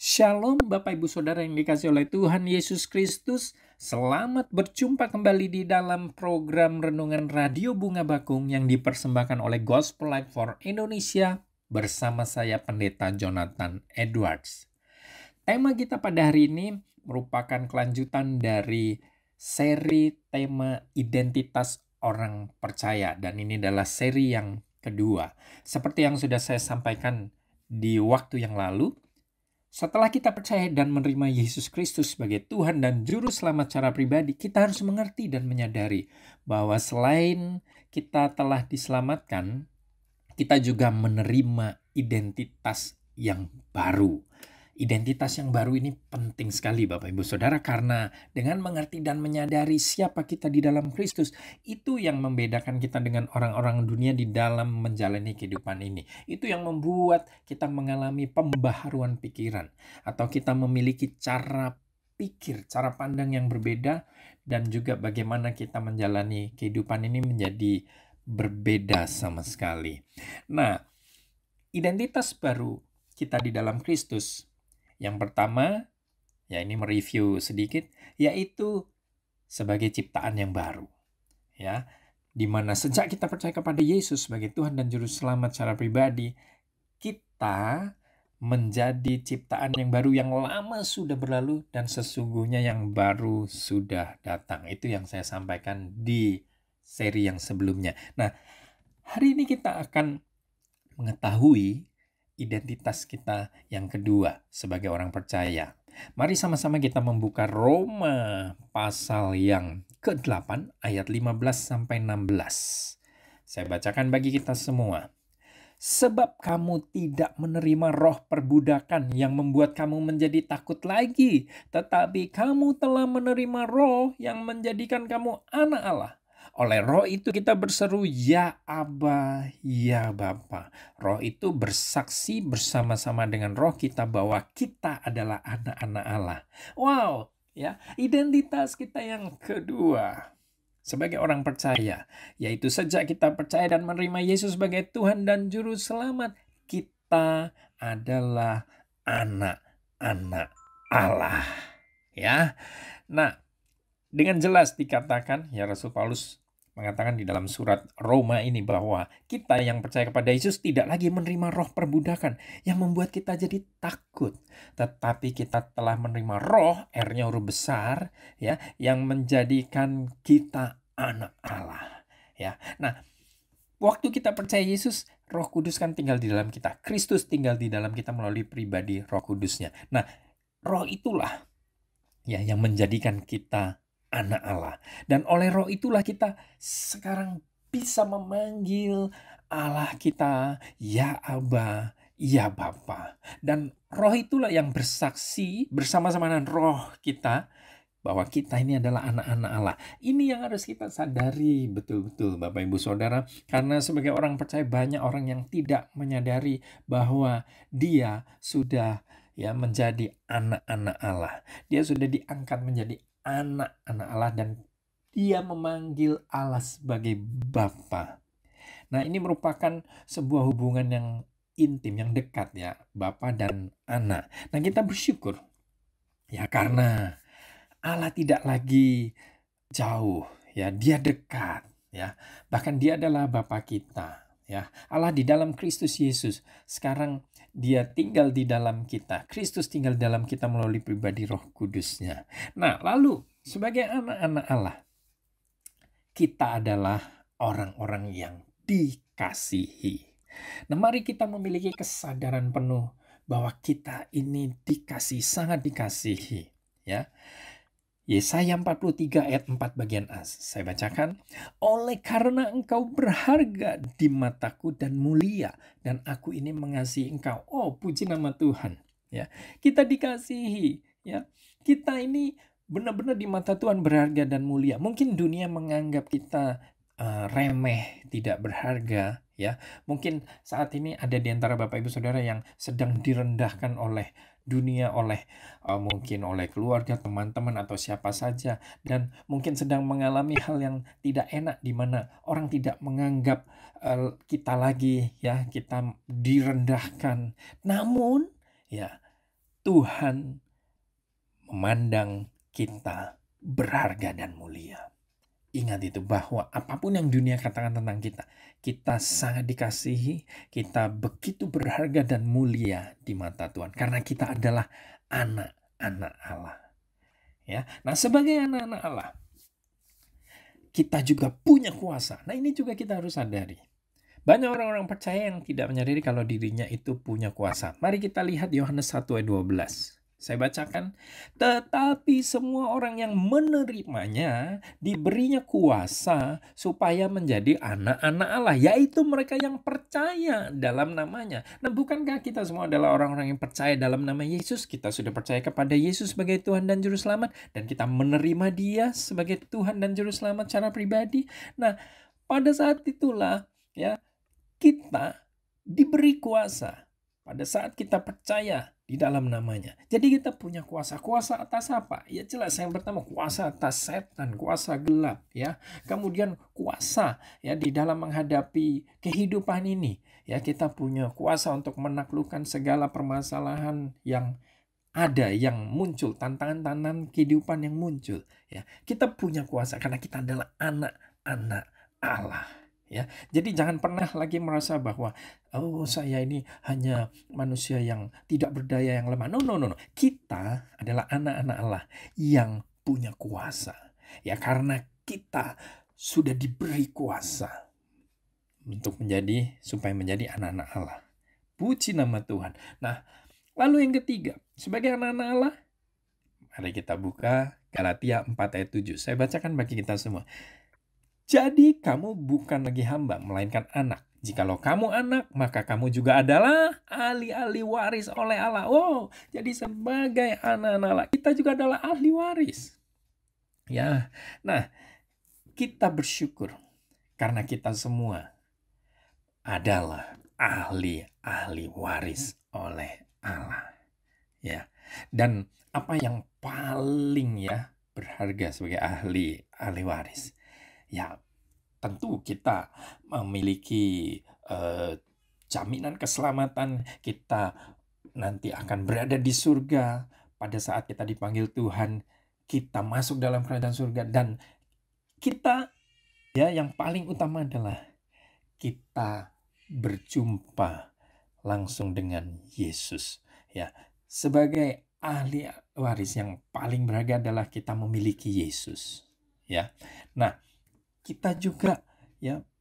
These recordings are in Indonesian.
Shalom Bapak Ibu Saudara yang dikasihi oleh Tuhan Yesus Kristus. Selamat berjumpa kembali di dalam program Renungan Radio Bunga Bakung yang dipersembahkan oleh Gospel Light for Indonesia bersama saya Pendeta Jonathan Edwards. Tema kita pada hari ini merupakan kelanjutan dari seri tema identitas orang percaya, dan ini adalah seri yang kedua. Seperti yang sudah saya sampaikan di waktu yang lalu, setelah kita percaya dan menerima Yesus Kristus sebagai Tuhan dan Juru Selamat secara pribadi, kita harus mengerti dan menyadari bahwa selain kita telah diselamatkan, kita juga menerima identitas yang baru. Identitas yang baru ini penting sekali Bapak Ibu Saudara, karena dengan mengerti dan menyadari siapa kita di dalam Kristus, itu yang membedakan kita dengan orang-orang dunia di dalam menjalani kehidupan ini. Itu yang membuat kita mengalami pembaharuan pikiran, atau kita memiliki cara pikir, cara pandang yang berbeda, dan juga bagaimana kita menjalani kehidupan ini menjadi berbeda sama sekali. Nah, identitas baru kita di dalam Kristus, yang pertama, ya ini mereview sedikit, yaitu sebagai ciptaan yang baru. Ya, dimana sejak kita percaya kepada Yesus sebagai Tuhan dan Juru Selamat secara pribadi, kita menjadi ciptaan yang baru, yang lama sudah berlalu dan sesungguhnya yang baru sudah datang. Itu yang saya sampaikan di seri yang sebelumnya. Nah, hari ini kita akan mengetahui identitas kita yang kedua sebagai orang percaya. Mari sama-sama kita membuka Roma pasal yang ke-8 ayat 15-16. Saya bacakan bagi kita semua. Sebab kamu tidak menerima roh perbudakan yang membuat kamu menjadi takut lagi, tetapi kamu telah menerima roh yang menjadikan kamu anak Allah. Oleh roh itu kita berseru, ya Aba, ya Bapa. Roh itu bersaksi bersama-sama dengan roh kita bahwa kita adalah anak-anak Allah. Wow, ya, identitas kita yang kedua sebagai orang percaya, yaitu sejak kita percaya dan menerima Yesus sebagai Tuhan dan Juru Selamat, kita adalah anak-anak Allah. Ya, nah, dengan jelas dikatakan, ya Rasul Paulus mengatakan di dalam surat Roma ini bahwa kita yang percaya kepada Yesus tidak lagi menerima roh perbudakan yang membuat kita jadi takut, tetapi kita telah menerima roh, R-nya huruf besar, ya, yang menjadikan kita anak Allah. Ya, nah, waktu kita percaya Yesus, Roh Kudus kan tinggal di dalam kita. Kristus tinggal di dalam kita melalui pribadi Roh Kudusnya. Nah, roh itulah ya yang menjadikan kita anak Allah. Dan oleh roh itulah kita sekarang bisa memanggil Allah kita, ya Aba, ya Bapa. Dan roh itulah yang bersaksi bersama-sama dengan roh kita bahwa kita ini adalah anak-anak Allah. Ini yang harus kita sadari betul-betul Bapak Ibu Saudara. Karena sebagai orang percaya banyak orang yang tidak menyadari bahwa dia sudah menjadi anak-anak Allah. Dia sudah diangkat menjadi anak-anak Allah dan dia memanggil Allah sebagai Bapa. Nah, ini merupakan sebuah hubungan yang intim, yang dekat ya, Bapa dan anak. Nah, kita bersyukur ya karena Allah tidak lagi jauh ya, dia dekat ya. Bahkan dia adalah Bapa kita ya. Allah di dalam Kristus Yesus. Sekarang dia tinggal di dalam kita. Kristus tinggal dalam kita melalui pribadi Roh Kudusnya. Nah, lalu sebagai anak-anak Allah, kita adalah orang-orang yang dikasihi. Nah, mari kita memiliki kesadaran penuh bahwa kita ini dikasihi, sangat dikasihi ya. Yesaya 43 ayat 4 bagian A. Saya bacakan. Oleh karena engkau berharga di mataku dan mulia, dan aku ini mengasihi engkau. Oh, puji nama Tuhan. Ya, kita dikasihi. Ya, kita ini benar-benar di mata Tuhan berharga dan mulia. Mungkin dunia menganggap kita remeh, tidak berharga. Ya, mungkin saat ini ada di antara Bapak Ibu Saudara yang sedang direndahkan oleh dunia, mungkin oleh keluarga, teman-teman, atau siapa saja, dan mungkin sedang mengalami hal yang tidak enak di mana orang tidak menganggap kita lagi ya, kita direndahkan. Namun ya, Tuhan memandang kita berharga dan mulia. Ingat itu, bahwa apapun yang dunia katakan tentang kita, kita sangat dikasihi, kita begitu berharga dan mulia di mata Tuhan. Karena kita adalah anak-anak Allah. Ya, nah sebagai anak-anak Allah, kita juga punya kuasa. Nah ini juga kita harus sadari. Banyak orang-orang percaya yang tidak menyadari kalau dirinya itu punya kuasa. Mari kita lihat Yohanes 1 ayat 12. Saya bacakan, tetapi semua orang yang menerimanya diberinya kuasa supaya menjadi anak-anak Allah, yaitu mereka yang percaya dalam namanya. Nah, bukankah kita semua adalah orang-orang yang percaya dalam nama Yesus? Kita sudah percaya kepada Yesus sebagai Tuhan dan Juru Selamat, dan kita menerima Dia sebagai Tuhan dan Juru Selamat secara pribadi. Nah, pada saat itulah ya kita diberi kuasa pada saat kita percaya di dalam namanya. Jadi kita punya kuasa. Kuasa atas apa? Ya jelas, yang pertama kuasa atas setan, kuasa gelap ya. Kemudian kuasa ya di dalam menghadapi kehidupan ini. Ya, kita punya kuasa untuk menaklukkan segala permasalahan yang ada, yang muncul, tantangan-tantangan kehidupan yang muncul ya. Kita punya kuasa karena kita adalah anak-anak Allah. Ya, jadi jangan pernah lagi merasa bahwa saya ini hanya manusia yang tidak berdaya, yang lemah. No. Kita adalah anak-anak Allah yang punya kuasa. Ya, karena kita sudah diberi kuasa untuk supaya menjadi anak-anak Allah. Puji nama Tuhan. Nah, lalu yang ketiga, sebagai anak-anak Allah, mari kita buka Galatia 4 ayat 7. Saya bacakan bagi kita semua. Jadi kamu bukan lagi hamba, melainkan anak. Jikalau kamu anak, maka kamu juga adalah ahli-ahli waris oleh Allah. Oh, jadi sebagai anak-anak Allah, kita juga adalah ahli waris. Ya, nah kita bersyukur karena kita semua adalah ahli-ahli waris oleh Allah. Ya, dan apa yang paling berharga sebagai ahli waris? Ya, tentu kita memiliki jaminan keselamatan. Kita nanti akan berada di surga pada saat kita dipanggil Tuhan. Kita masuk dalam kerajaan surga, dan kita yang paling utama adalah kita berjumpa langsung dengan Yesus. Ya, sebagai ahli waris yang paling berharga adalah kita memiliki Yesus. Ya, nah kita juga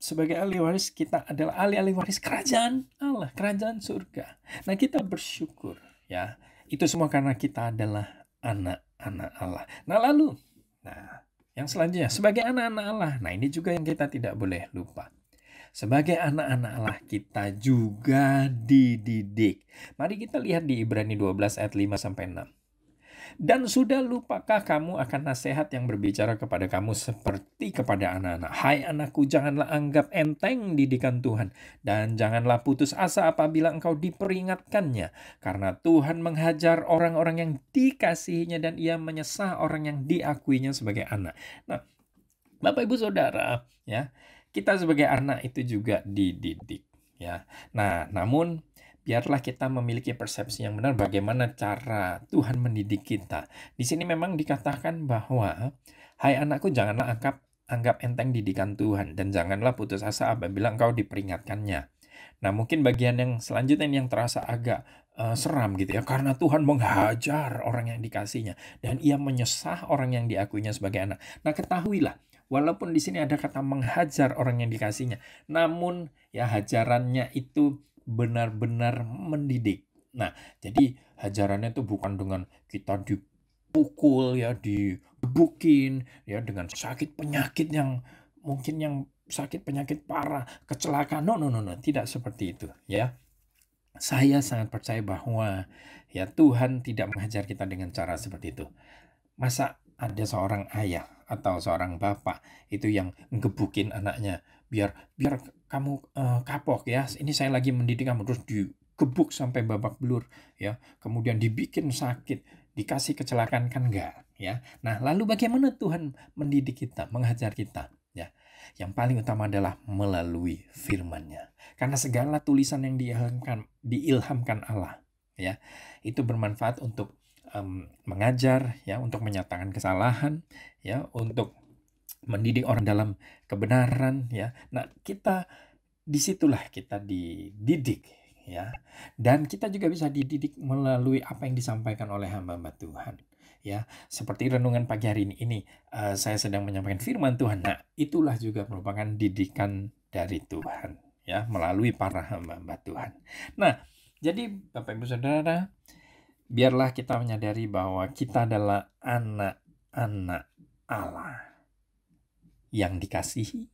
sebagai ahli waris, kita adalah ahli waris kerajaan Allah, kerajaan surga. Nah, kita bersyukur ya. Itu semua karena kita adalah anak-anak Allah. Nah, lalu yang selanjutnya sebagai anak-anak Allah. Nah, ini juga yang kita tidak boleh lupa. Sebagai anak-anak Allah, kita juga dididik. Mari kita lihat di Ibrani 12 ayat 5 sampai 6. Dan sudah lupakah kamu akan nasihat yang berbicara kepada kamu seperti kepada anak-anak? Hai anakku, janganlah anggap enteng didikan Tuhan, dan janganlah putus asa apabila engkau diperingatkannya. Karena Tuhan menghajar orang-orang yang dikasihinya, dan Ia menyesah orang yang diakuinya sebagai anak. Nah, Bapak Ibu Saudara, ya, kita sebagai anak itu juga dididik. Ya. Nah, namun biarlah kita memiliki persepsi yang benar bagaimana cara Tuhan mendidik kita. Di sini memang dikatakan bahwa, hai anakku, janganlah anggap enteng didikan Tuhan, dan janganlah putus asa apabila engkau diperingatkannya. Nah, mungkin bagian yang selanjutnya yang terasa agak seram gitu ya, karena Tuhan menghajar orang yang dikasihnya, dan Ia menyesah orang yang diakuinya sebagai anak. Nah, ketahuilah, walaupun di sini ada kata menghajar orang yang dikasihnya, namun hajarannya itu benar-benar mendidik. Nah, jadi hajarannya itu bukan dengan kita dipukul digebukin dengan sakit penyakit yang mungkin yang sakit penyakit parah, kecelakaan. No, tidak seperti itu ya. Saya sangat percaya bahwa Tuhan tidak menghajar kita dengan cara seperti itu. Masa ada seorang ayah atau seorang bapak itu yang ngebukin anaknya, biar kamu kapok ya, ini saya lagi mendidik kamu, terus digebuk sampai babak belur ya, kemudian dibikin sakit, dikasih kecelakaan, kan enggak ya. Nah, lalu bagaimana Tuhan mendidik kita, menghajar kita ya? Yang paling utama adalah melalui firman-Nya. Karena segala tulisan yang diilhamkan Allah ya. Itu bermanfaat untuk mengajar, ya, untuk menyatakan kesalahan, ya, untuk mendidik orang dalam kebenaran, ya. Nah, disitulah kita dididik, ya. Dan kita juga bisa dididik melalui apa yang disampaikan oleh hamba-hamba Tuhan, ya. Seperti renungan pagi hari ini saya sedang menyampaikan firman Tuhan. Nah, itulah juga merupakan didikan dari Tuhan, ya, melalui para hamba-hamba Tuhan. Nah, jadi Bapak Ibu Saudara, biarlah kita menyadari bahwa kita adalah anak-anak Allah yang dikasihi,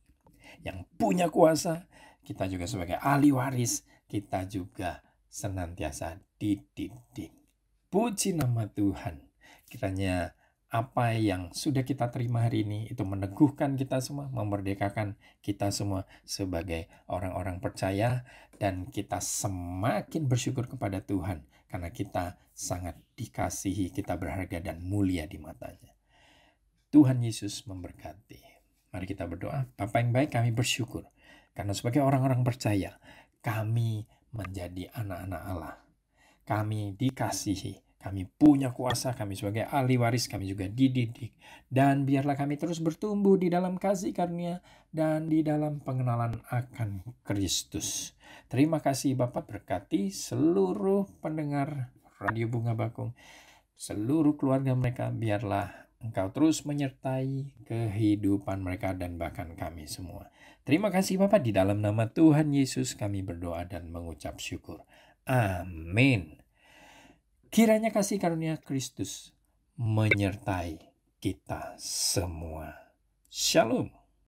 yang punya kuasa. Kita juga sebagai ahli waris, kita juga senantiasa dididik. Puji nama Tuhan. Kiranya apa yang sudah kita terima hari ini itu meneguhkan kita semua, memerdekakan kita semua sebagai orang-orang percaya, dan kita semakin bersyukur kepada Tuhan karena kita sangat dikasihi, kita berharga dan mulia di matanya. Tuhan Yesus memberkati. Mari kita berdoa. Bapa yang baik, kami bersyukur karena sebagai orang-orang percaya kami menjadi anak-anak Allah. Kami dikasihi, kami punya kuasa, kami sebagai ahli waris, kami juga dididik. Dan biarlah kami terus bertumbuh di dalam kasih karunia dan di dalam pengenalan akan Kristus. Terima kasih Bapak, berkati seluruh pendengar Radio Bunga Bakung, seluruh keluarga mereka. Biarlah Engkau terus menyertai kehidupan mereka dan bahkan kami semua. Terima kasih Bapak, di dalam nama Tuhan Yesus kami berdoa dan mengucap syukur. Amin. Kiranya kasih karunia Kristus menyertai kita semua. Shalom.